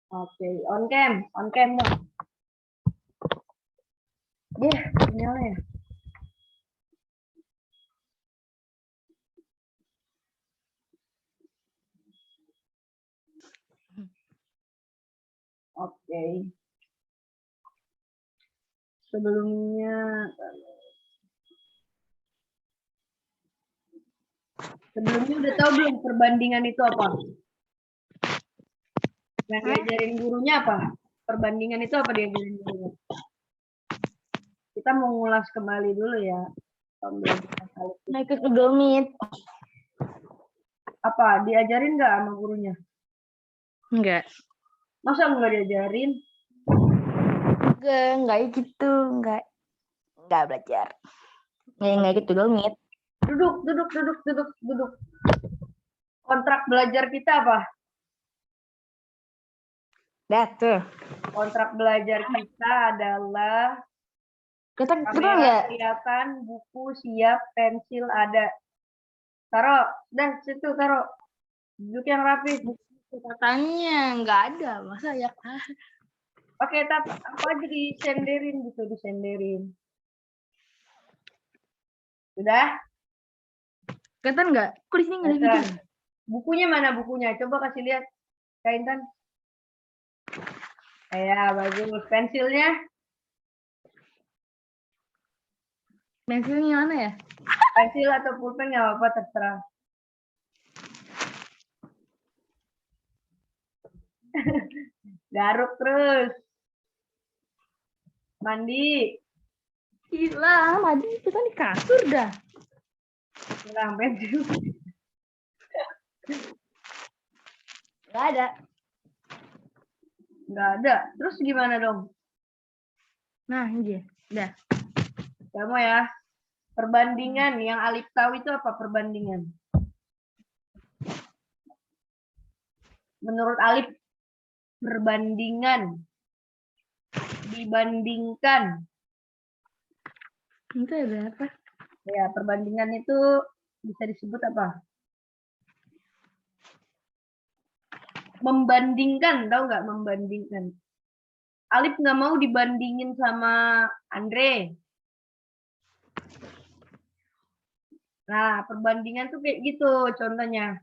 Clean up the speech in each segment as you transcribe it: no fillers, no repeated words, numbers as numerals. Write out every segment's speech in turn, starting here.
Oke, on cam dong. Nyala ya. Oke. Sebelumnya udah tahu belum perbandingan itu apa? Yang diajarin gurunya apa? Perbandingan itu apa diajarin gurunya? Kita mau ngulas kembali dulu ya. Nah, ikut Google Meet. Apa diajarin nggak sama gurunya? Enggak. Masa nggak diajarin? Enggak gitu, enggak belajar. Enggak ikut Google Meet. Duduk. Kontrak belajar kita apa? Tuh. Kontrak belajar kita adalah Kita kamera enggak. kelihatan, buku siap, pensil ada. Taruh, situ taruh. Duduk yang rapi. Katanya enggak ada, masa ya? Oke, tapi apa aja disenderin gitu, disenderin. Sudah? Kelihatan enggak? Kok di sini enggak ada gitu? Bukunya mana bukunya? Coba kasih lihat. Kak Intan. Ya, bagus. Pensilnya? Pensilnya mana ya? Pensil atau pulpen nggak apa-apa, terserah. Garuk terus. Mandi. Gila, mandi itu kan di kasur dah. Hilang pensil. Enggak ada. Nggak ada. Terus gimana dong? Nah, ini udah. Kamu ya. Perbandingan yang Alif tahu itu apa perbandingan? Menurut Alif, perbandingan dibandingkan. Itu ada apa? Ya, perbandingan itu bisa disebut apa? Membandingkan, tahu nggak membandingkan? Alif nggak mau dibandingin sama Andre. Nah, perbandingan tuh kayak gitu contohnya.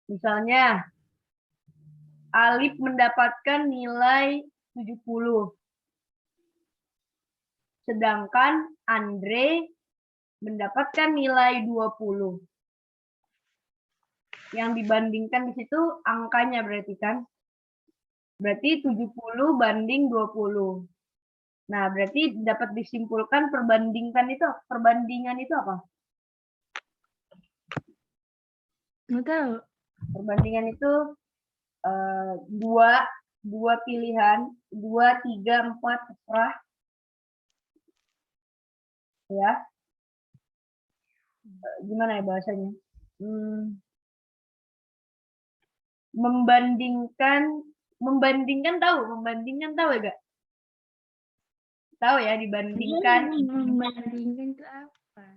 Misalnya, Alif mendapatkan nilai 70. Sedangkan Andre mendapatkan nilai 20. Yang dibandingkan di situ angkanya berarti kan? Berarti 70 banding 20. Nah, berarti dapat disimpulkan perbandingan itu apa? Nggak tahu. Perbandingan itu dua pilihan, 2, 3, 4, terserah. Ya. Gimana ya bahasanya? Membandingkan tahu ya gak? Tahu ya, dibandingkan. Membandingkan itu apa?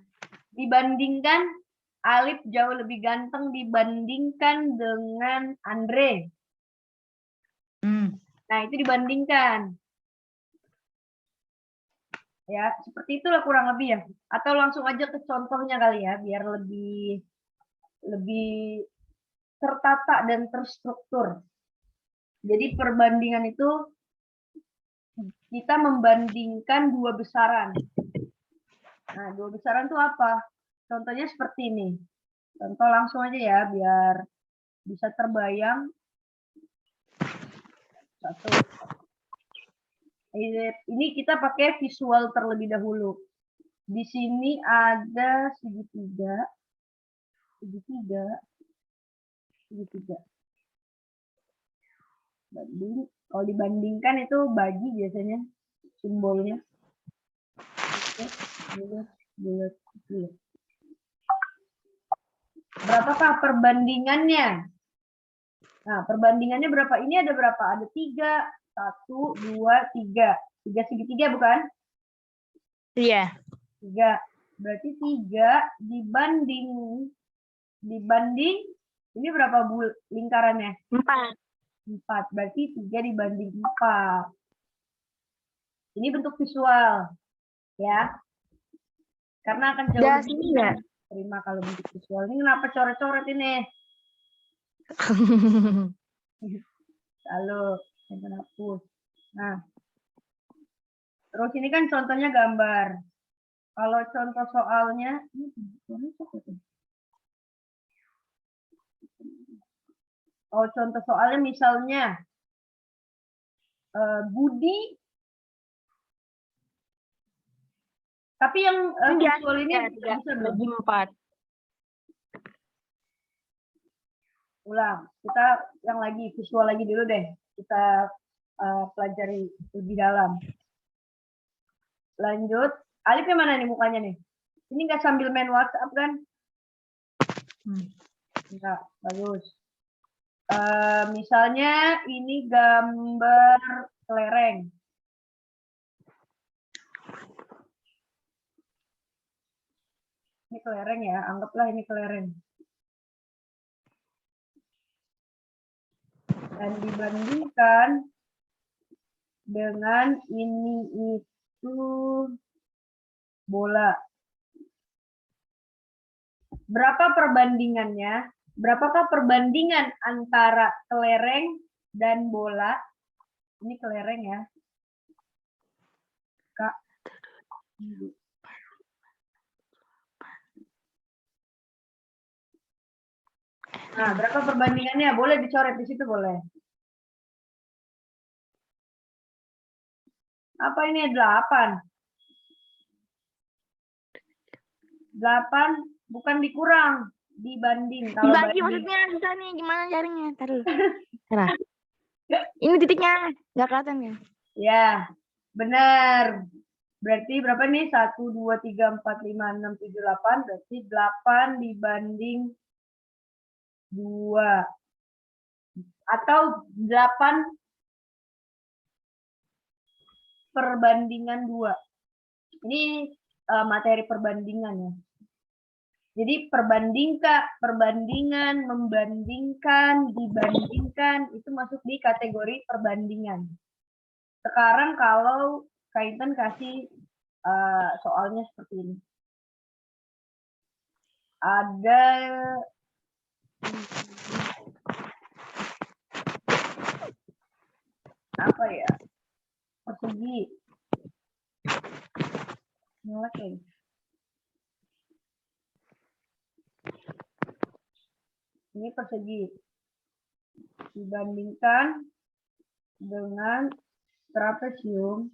Dibandingkan Alif jauh lebih ganteng dibandingkan dengan Andre. Nah, itu dibandingkan. Ya, seperti itulah kurang lebih ya. Atau langsung aja ke contohnya kali ya, biar lebih tertata dan terstruktur. Jadi perbandingan itu kita membandingkan dua besaran. Nah, dua besaran itu apa? Contohnya seperti ini. Contoh langsung aja ya, biar bisa terbayang. Satu. Ini kita pakai visual terlebih dahulu. Di sini ada segitiga. Kalau dibandingkan itu bagi biasanya simbolnya. Bulat. Berapakah perbandingannya? Nah, perbandingannya berapa? Ini ada berapa? Ada 3, 1, 2, 3. 3 segitiga bukan? Iya. 3. Berarti 3 dibanding ini berapa lingkarannya? 4. 4. Berarti 3 dibanding 4. Ini bentuk visual. Ya. Karena akan jauh Udah lebih sini ya. terima kalau bentuk visual. Ini kenapa coret-coret ini? Lalu, yang hapus. Nah. Terus ini kan contohnya gambar. Kalau contoh soalnya, oh contoh soalnya misalnya Budi, tapi yang visual ini bisa belum? Bagi 4. Ulang, kita yang lagi visual lagi dulu deh. Kita pelajari lebih dalam. Lanjut, Alif yang mana nih mukanya nih? Ini nggak sambil main WhatsApp kan? Enggak, bagus. Misalnya ini gambar kelereng. Ini kelereng ya, anggaplah ini kelereng. Dan dibandingkan dengan ini itu bola. Berapa perbandingannya? Berapakah perbandingan antara kelereng dan bola? Ini kelereng ya. Kak. Nah, berapa perbandingannya? Boleh dicoret di situ boleh. Apa ini 8? 8 bukan dikurang, dibanding. Kalau Dibagi banding. maksudnya susah nih, gimana caranya? Taruh. Ini titiknya nggak kelihatan ya? Ya, benar. Berarti berapa nih? 1, 2, 3, 4, 5, 6, 7, 8. Berarti 8 dibanding 2. Atau 8 perbandingan 2. Ini materi perbandingan ya. Jadi perbandingan, membandingkan, dibandingkan, itu masuk di kategori perbandingan. Sekarang kalau Kaitan kasih soalnya seperti ini. Ada apa ya? Persegi. Oke. Ini persegi. Dibandingkan dengan trapesium.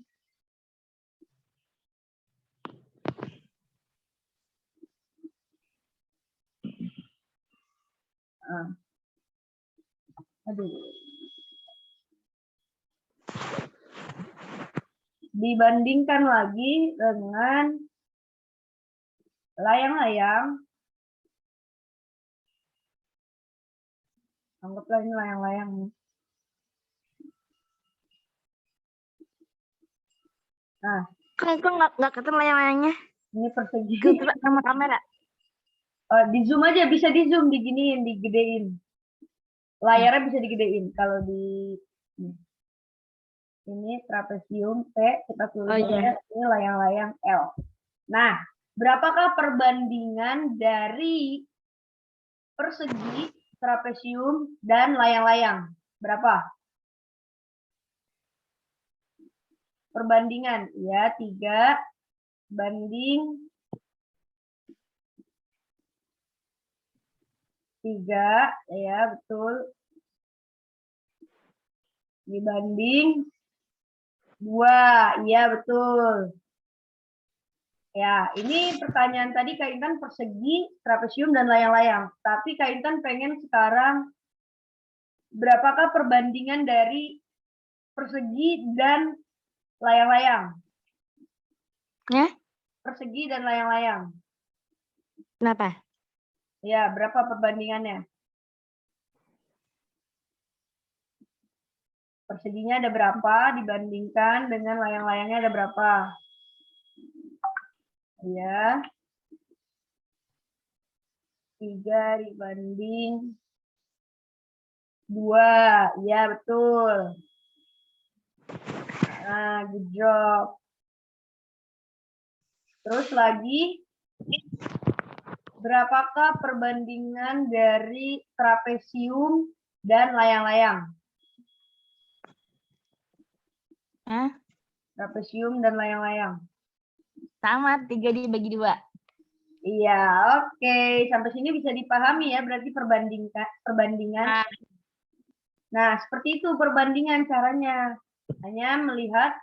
Aduh. Dibandingkan lagi dengan layang-layang. Anggaplah ini layang-layang. Nah, kan itu nggak ketemu layang-layangnya. Ini persegi. Sama kamera. Di zoom aja, bisa di zoom, diginiin, digedein. Layarnya bisa digedein. Kalau di ini trapesium P, kita tulis aja ini layang-layang L. Nah, berapakah perbandingan dari persegi, trapesium, dan layang-layang? Berapa? Perbandingan, ya 3 banding 3, ya betul. Dibanding 2, iya betul. Ya, ini pertanyaan tadi Kak Intan persegi, trapesium, dan layang-layang. Tapi Kak Intan pengen sekarang berapakah perbandingan dari persegi dan layang-layang? Ya? Persegi dan layang-layang. Kenapa? Ya, berapa perbandingannya? Perseginya ada berapa dibandingkan dengan layang-layangnya ada berapa? Ya. 3 dibanding 2. Iya, betul. Nah, good job. Terus lagi, berapakah perbandingan dari trapesium dan layang-layang? Hah? Trapesium dan layang-layang. Sama, 3 dibagi 2. Iya, oke. Sampai sini bisa dipahami ya, berarti perbandingan. Nah, seperti itu perbandingan caranya. Hanya melihat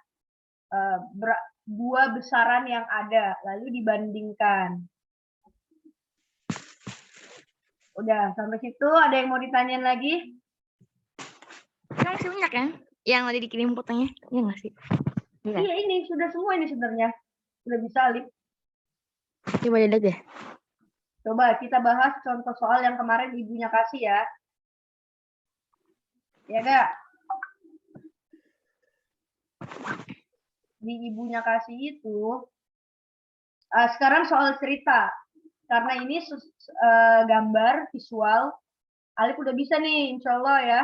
dua besaran yang ada, lalu dibandingkan. Udah, sampai situ ada yang mau ditanyain lagi? Kan masih banyak kan? Yang tadi dikirim fotonya. Iya nggak sih? Iya. Iya, ini sudah semua ini sebenarnya. Sudah disalib. Coba dilihat deh. Coba kita bahas contoh soal yang kemarin ibunya kasih ya. Ya enggak? Di ibunya kasih itu. Sekarang soal cerita. Karena ini gambar, visual. Alif udah bisa nih, insya Allah ya.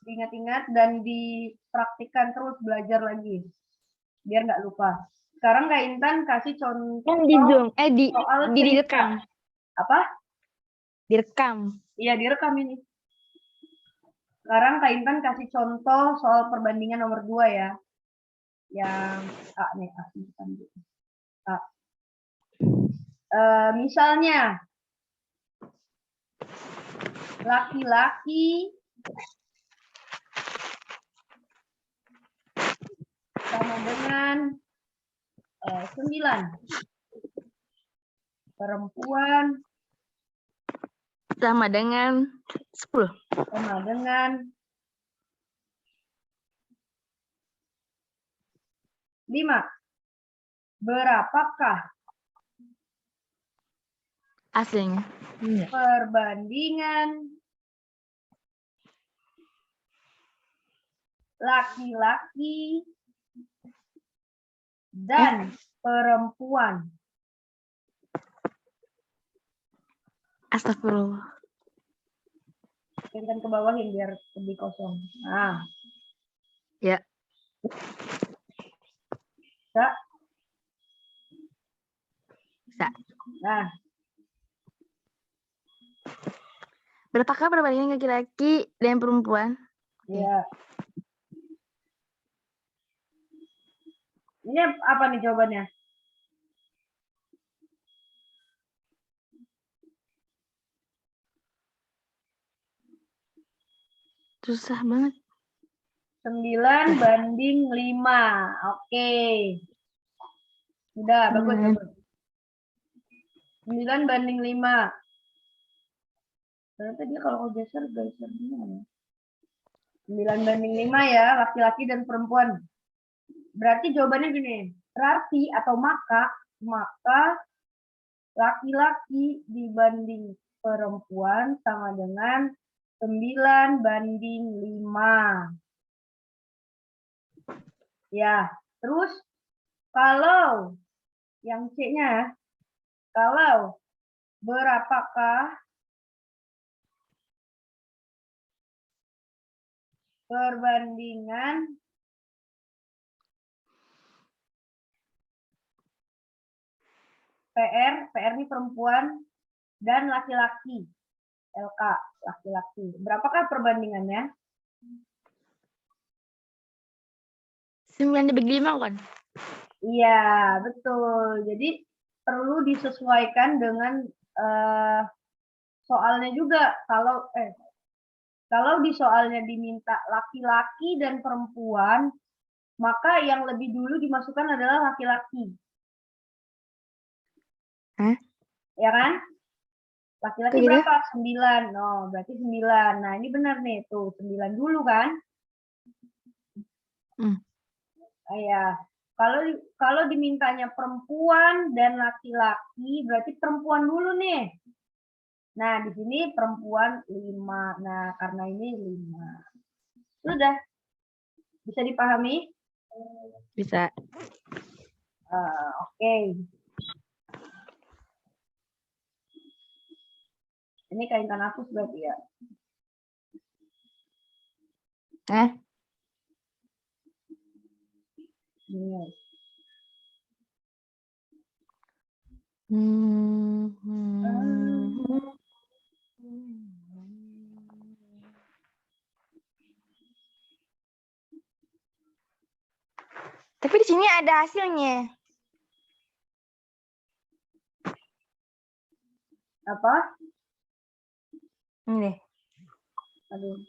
Diingat-ingat dan dipraktikkan terus, belajar lagi. Biar nggak lupa. Sekarang Kak Intan kasih contoh Kan di Zoom. soal direkam. Apa? Direkam. Iya, direkam ini. Sekarang Kak Intan kasih contoh soal perbandingan nomor 2 ya. Yang A nih, A. Misalnya, laki-laki sama dengan 9. Perempuan sama dengan 10. Sama dengan 5. Berapakah Hasilnya? perbandingan laki-laki dan perempuan? Astagfirullah. Kita ke bawahin biar lebih kosong. Nah. Ya. Bisa? Bisa. Nah. Berapakah perbandingan laki-laki dan perempuan? Ya. Ini apa nih jawabannya? Susah banget. 9 banding 5. Oke. Udah, bagus. 9 banding 5. Ternyata dia kalau geser gimana? 9 banding 5 ya, laki-laki dan perempuan. Berarti jawabannya gini. Berarti atau maka laki-laki dibanding perempuan sama dengan 9 banding 5. Ya, terus kalau yang C-nya, kalau berapakah perbandingan PR ini perempuan dan laki-laki, LK, laki-laki. Berapakah perbandingannya? 9 dibagi 5 kan? Iya, betul. Jadi perlu disesuaikan dengan soalnya juga. Kalau di soalnya diminta laki-laki dan perempuan, maka yang lebih dulu dimasukkan adalah laki-laki. Ya kan? Laki-laki berapa? 9. Oh, berarti 9. Nah, ini benar nih. Tuh, 9 dulu kan? Ya. Kalau dimintanya perempuan dan laki-laki, berarti perempuan dulu nih. Nah, di sini perempuan 5. Nah, karena ini 5. Sudah. Bisa dipahami? Bisa. Oke. Ini kaitan aku berarti ya. Nah, Iya. Tapi di sini ada hasilnya. Apa? Ini deh. Aduh.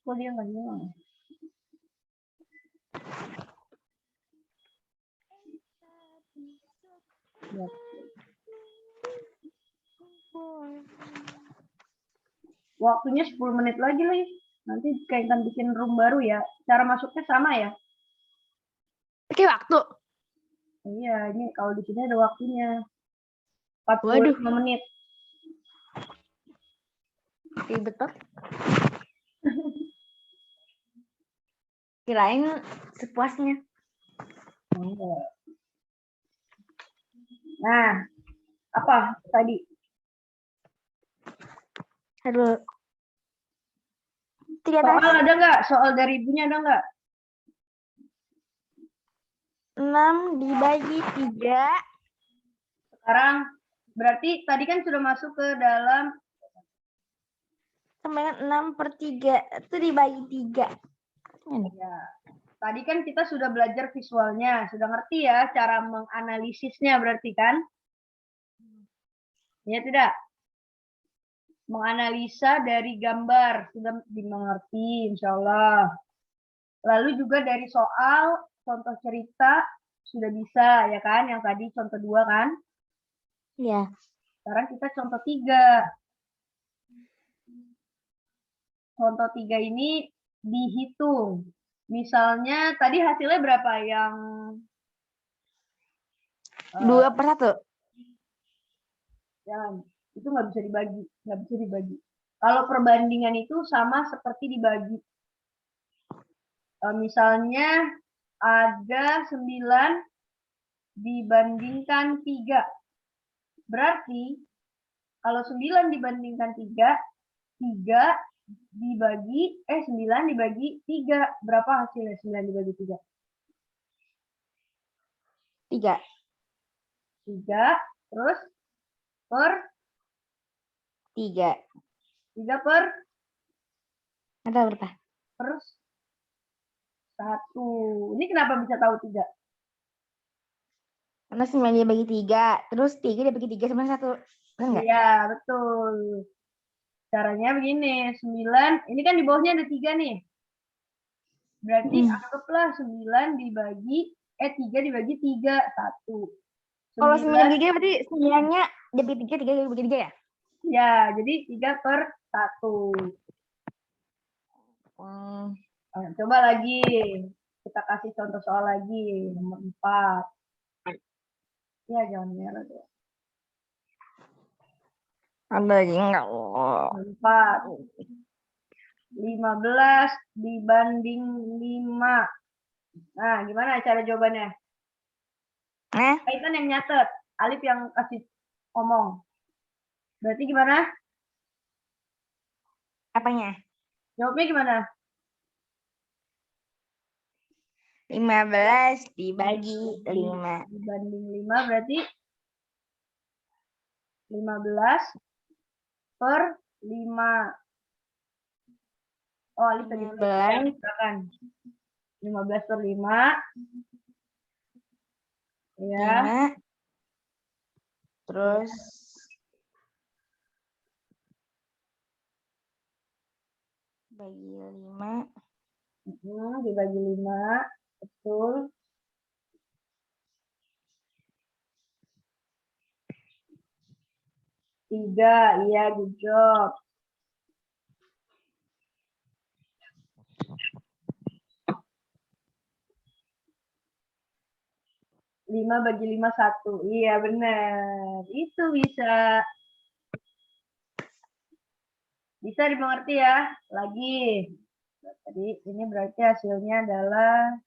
Kok dia nggak nyala? Ya. Waktunya 10 menit lagi, Li. Nanti kayak kan bikin room baru ya. Cara masuknya sama ya? Oke, waktu. Iya, ini kalau di sini ada waktunya. 45 Waduh. menit. Ribet banget. Kirain sepuasnya. Enggak. Nah, apa tadi? Aduh. Tiga Soal atas. ada nggak? Soal dari ibunya ada nggak? 6 dibagi 3. Sekarang berarti tadi kan sudah masuk ke dalam Sama dengan 6/3. Itu dibagi 3. Ini. ya. Tadi kan kita sudah belajar visualnya, sudah ngerti ya cara menganalisisnya berarti kan? Ya tidak? Menganalisa dari gambar sudah dimengerti insya Allah. Lalu juga dari soal, contoh cerita sudah bisa ya kan? Yang tadi contoh 2 kan? Ya. Sekarang kita contoh 3. Contoh 3 ini dihitung. Misalnya tadi hasilnya berapa yang 2/1. Jangan, itu nggak bisa dibagi, nggak bisa dibagi. Kalau perbandingan itu sama seperti dibagi. Misalnya ada 9 dibandingkan 3. Berarti kalau 9 dibandingkan 3, 9 dibagi 3. Berapa hasilnya 9 dibagi 3? 3. 3, terus per 3. 3 per Berapa? per 1. Ini kenapa bisa tahu 3? Karena 9 dibagi 3. Terus 3 dibagi 3 sama 1. Benar nggak? Iya, betul. Caranya begini, 9, ini kan di bawahnya ada 3 nih. Berarti anggaplah 9 dibagi, 3 dibagi 3, 1. Kalau 9 dibagi 3 berarti 9-nya dibagi 3, 3 dibagi 3 ya? Ya, jadi 3 per 1. Coba lagi, kita kasih contoh soal lagi, nomor 4. Ya, jangan merah deh. Ada lagi enggak? 4. 15 dibanding 5. Nah, gimana cara jawabannya? Kaitan yang nyatet, Alif yang kasih ngomong. Berarti gimana? Apanya? Jawabnya gimana? 15 dibagi 5. Dibanding 5 berarti 15 per 5. Oh, Alif tadi 15. kan. 15 per 5. Ya. 5. Terus bagi 5. Dibagi 5. Betul. 3. Iya, good job. 5 bagi 5, 1. Iya, benar. Itu bisa. Bisa dimengerti ya? Lagi. Tadi ini berarti hasilnya adalah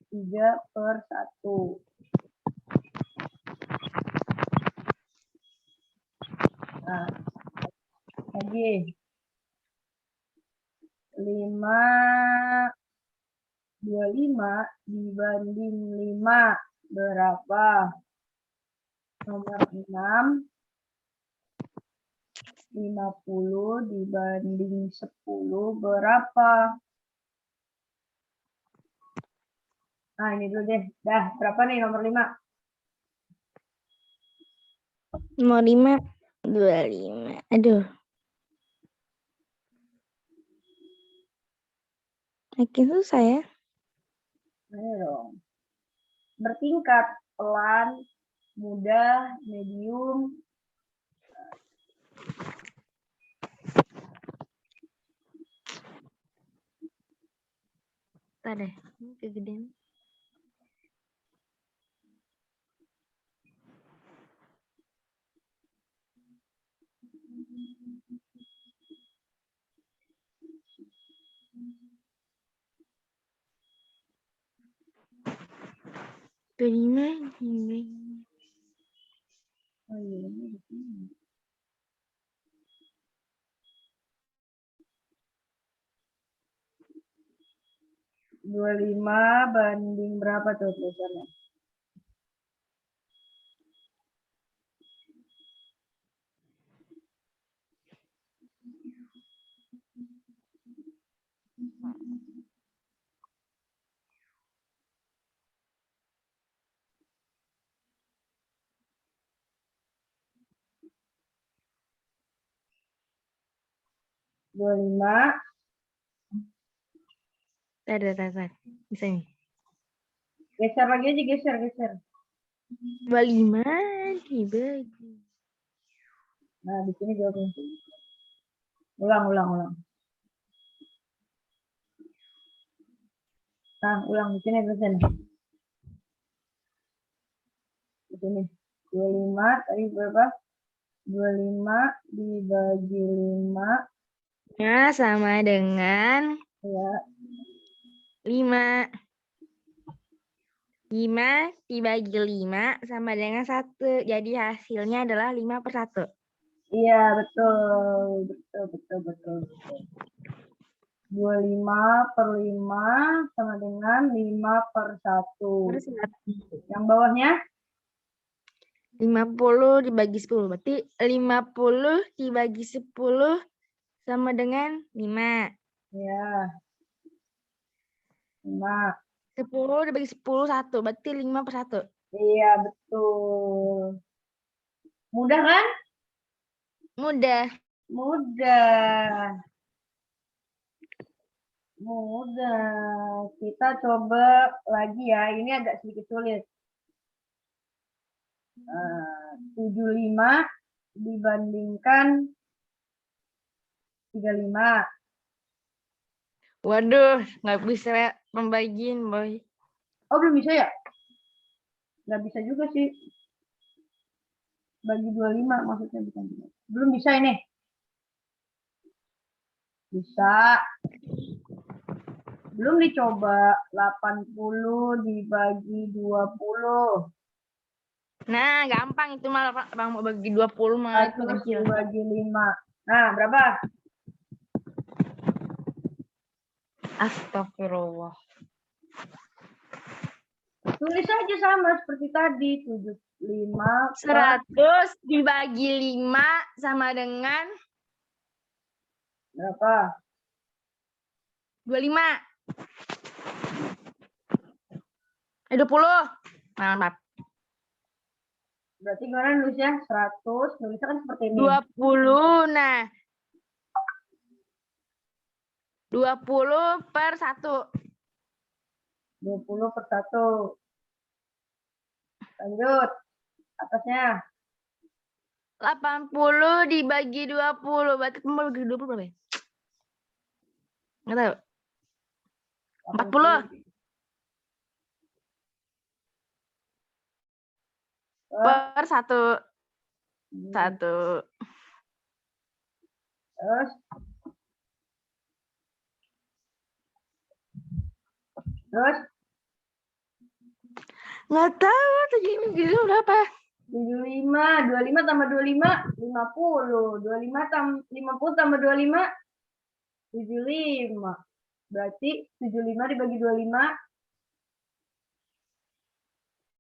3/1. Nah, lagi. 25 dibanding 5 berapa? Nomor 6. 50 dibanding 10 berapa? Nah, ini dulu deh. Dah, berapa nih nomor 5? Nomor 5, 25. Aduh. Makin susah ya. Ayo dong. Bertingkat, pelan, mudah, medium. Ntar deh. Ini kegedean. Kelima. Oh, iya, ini di sini. Dua lima banding berapa tuh tulisannya? Dua lima. Tar. Bisa nih. Geser lagi aja, geser. 25 dibagi. Nah, di sini jawabnya. Ulang. Nah, ulang di sini tulisannya. Di sini. 25 tadi berapa? 25 dibagi 5 Nah, sama dengan ya. 5. 5 dibagi 5 sama dengan 1. Jadi hasilnya adalah 5/1. Iya, betul. 25/5 sama dengan 5/1. Terus Yang bawahnya? 50 dibagi 10. Berarti 50 dibagi 10 sama dengan 5. Ya, 5. 10 dibagi 10, 1. Berarti 5/1. Iya, betul. Mudah kan? Mudah. Mudah. Kita coba lagi ya. Ini agak sedikit sulit. 75 dibandingkan 35. Waduh, nggak bisa pembagian, boy. Oh, belum bisa ya? Nggak bisa juga sih. Bagi 25 maksudnya bukan. Belum bisa ini. Bisa. Belum dicoba. 80 dibagi 20. Nah, gampang itu malah Bang mau bagi 20 malah itu 100 kecil. dibagi 5. Nah, berapa? Astagfirullah. Tulis aja sama seperti tadi. 75 100 dibagi 5 sama dengan berapa? 25. 20. Mantap. Berarti gimana nulisnya? 100. Nulisnya kan seperti ini. 20. Nah. 20/1. 20/1. Lanjut. Atasnya. 80 dibagi 20. Berarti kamu bagi 20 berapa ya? Nggak tahu. 40. per 1. 1. Terus. Terus. Nggak tahu 75 berapa? 75. 25 tambah 25, 50. 50 tambah 25, 75. Berarti 75 dibagi 25,